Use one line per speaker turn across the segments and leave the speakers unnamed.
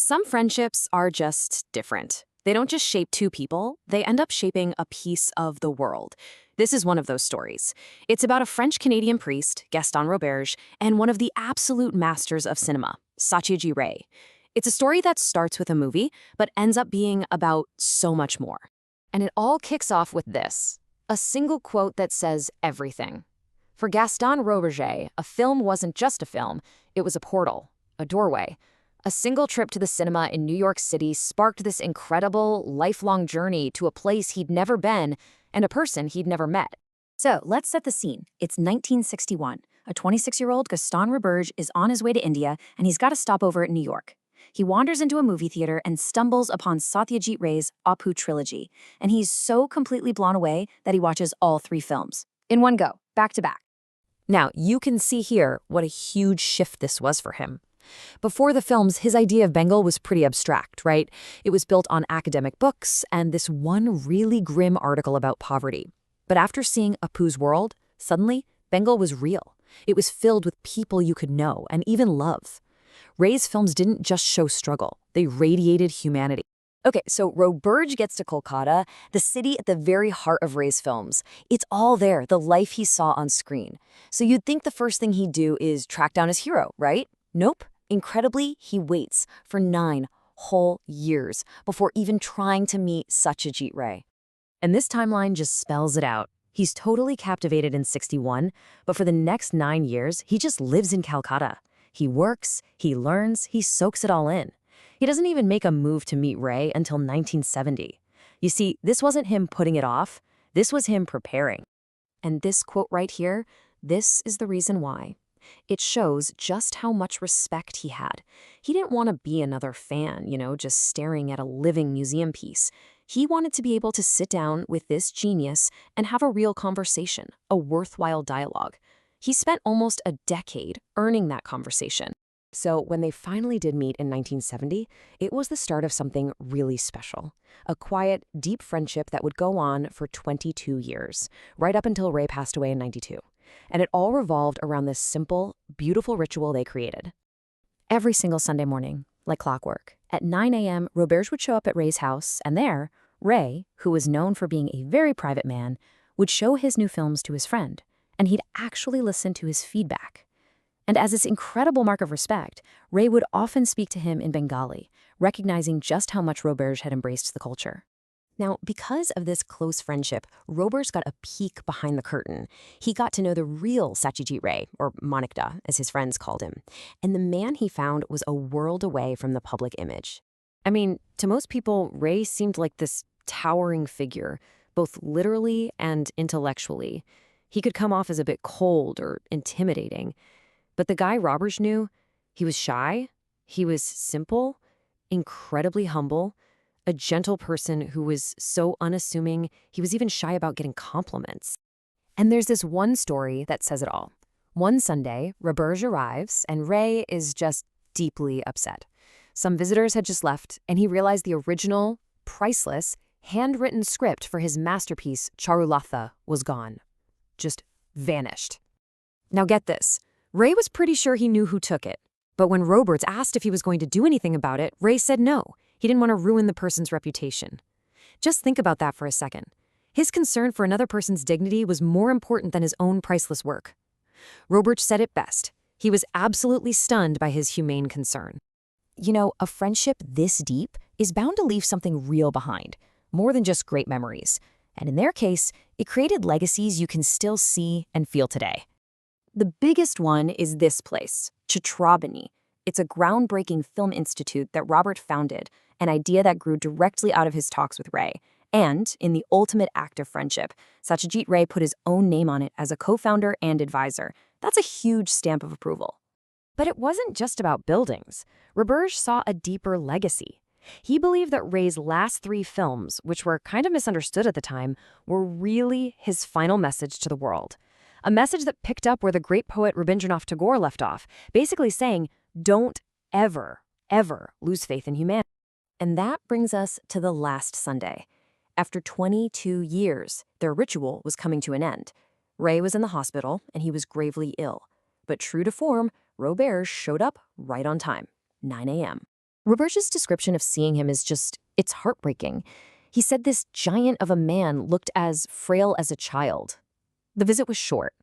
Some friendships are just different. They don't just shape two people, they end up shaping a piece of the world. This is one of those stories. It's about a French-Canadian priest, Gaston Roberge, and one of the absolute masters of cinema, Satyajit Ray. It's a story that starts with a movie, but ends up being about so much more. And it all kicks off with this, a single quote that says everything. For Gaston Roberge, a film wasn't just a film, it was a portal, a doorway. A single trip to the cinema in New York City sparked this incredible, lifelong journey to a place he'd never been and a person he'd never met. So let's set the scene. It's 1961. A 26-year-old Gaston Roberge is on his way to India, and he's got to stop over at New York. He wanders into a movie theater and stumbles upon Satyajit Ray's Apu trilogy, and he's so completely blown away that he watches all three films in one go, back to back. Now, you can see here what a huge shift this was for him. Before the films, his idea of Bengal was pretty abstract, right? It was built on academic books and this one really grim article about poverty. But after seeing Apu's World, suddenly, Bengal was real. It was filled with people you could know and even love. Ray's films didn't just show struggle, they radiated humanity. Okay, so Roberge gets to Kolkata, the city at the very heart of Ray's films. It's all there, the life he saw on screen. So you'd think the first thing he'd do is track down his hero, right? Nope. Incredibly, he waits for 9 whole years before even trying to meet Satyajit Ray. And this timeline just spells it out. He's totally captivated in 61, but for the next 9 years, he just lives in Calcutta. He works, he learns, he soaks it all in. He doesn't even make a move to meet Ray until 1970. You see, this wasn't him putting it off, this was him preparing. And this quote right here, this is the reason why. It shows just how much respect he had. He didn't want to be another fan, just staring at a living museum piece. He wanted to be able to sit down with this genius and have a real conversation, a worthwhile dialogue. He spent almost a decade earning that conversation. So when they finally did meet in 1970, it was the start of something really special. A quiet, deep friendship that would go on for 22 years, right up until Ray passed away in 92. And it all revolved around this simple, beautiful ritual they created. Every single Sunday morning, like clockwork, at 9 a.m., Roberge would show up at Ray's house, and there, Ray, who was known for being a very private man, would show his new films to his friend, and he'd actually listen to his feedback. And as this incredible mark of respect, Ray would often speak to him in Bengali, recognizing just how much Roberge had embraced the culture. Now, because of this close friendship, Roberge got a peek behind the curtain. He got to know the real Satyajit Ray, or Manikda, as his friends called him. And the man he found was a world away from the public image. I mean, to most people, Ray seemed like this towering figure, both literally and intellectually. He could come off as a bit cold or intimidating. But the guy Roberge knew, he was shy, he was simple, incredibly humble, a gentle person who was so unassuming, he was even shy about getting compliments. And there's this one story that says it all. One Sunday, Roberge arrives, and Ray is just deeply upset. Some visitors had just left, and he realized the original, priceless, handwritten script for his masterpiece, Charulatha, was gone. Just vanished. Now get this. Ray was pretty sure he knew who took it. But when Roberge asked if he was going to do anything about it, Ray said no. He didn't want to ruin the person's reputation. Just think about that for a second. His concern for another person's dignity was more important than his own priceless work. Roberge said it best. He was absolutely stunned by his humane concern. A friendship this deep is bound to leave something real behind, more than just great memories. And in their case, it created legacies you can still see and feel today. The biggest one is this place, Chitrabani. It's a groundbreaking film institute that Robert founded, an idea that grew directly out of his talks with Ray. And, in the ultimate act of friendship, Satyajit Ray put his own name on it as a co-founder and advisor. That's a huge stamp of approval. But it wasn't just about buildings. Roberge saw a deeper legacy. He believed that Ray's last 3 films, which were kind of misunderstood at the time, were really his final message to the world. A message that picked up where the great poet Rabindranath Tagore left off, basically saying, don't ever, ever lose faith in humanity. And that brings us to the last Sunday. After 22 years, their ritual was coming to an end. Ray was in the hospital, and he was gravely ill. But true to form, Roberge showed up right on time, 9 a.m. Roberge's description of seeing him is it's heartbreaking. He said this giant of a man looked as frail as a child. The visit was short.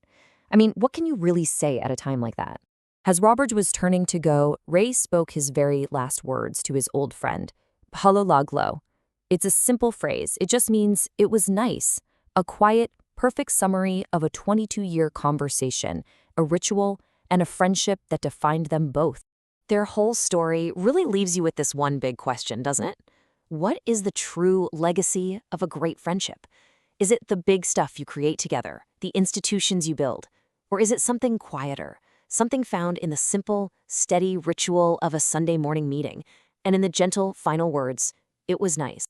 I mean, what can you really say at a time like that? As Roberge was turning to go, Ray spoke his very last words to his old friend, Pahalolaglo. It's a simple phrase. It just means it was nice. A quiet, perfect summary of a 22-year conversation, a ritual, and a friendship that defined them both. Their whole story really leaves you with this one big question, doesn't it? What is the true legacy of a great friendship? Is it the big stuff you create together, the institutions you build? Or is it something quieter, something found in the simple, steady ritual of a Sunday morning meeting, and in the gentle final words, "It was nice"?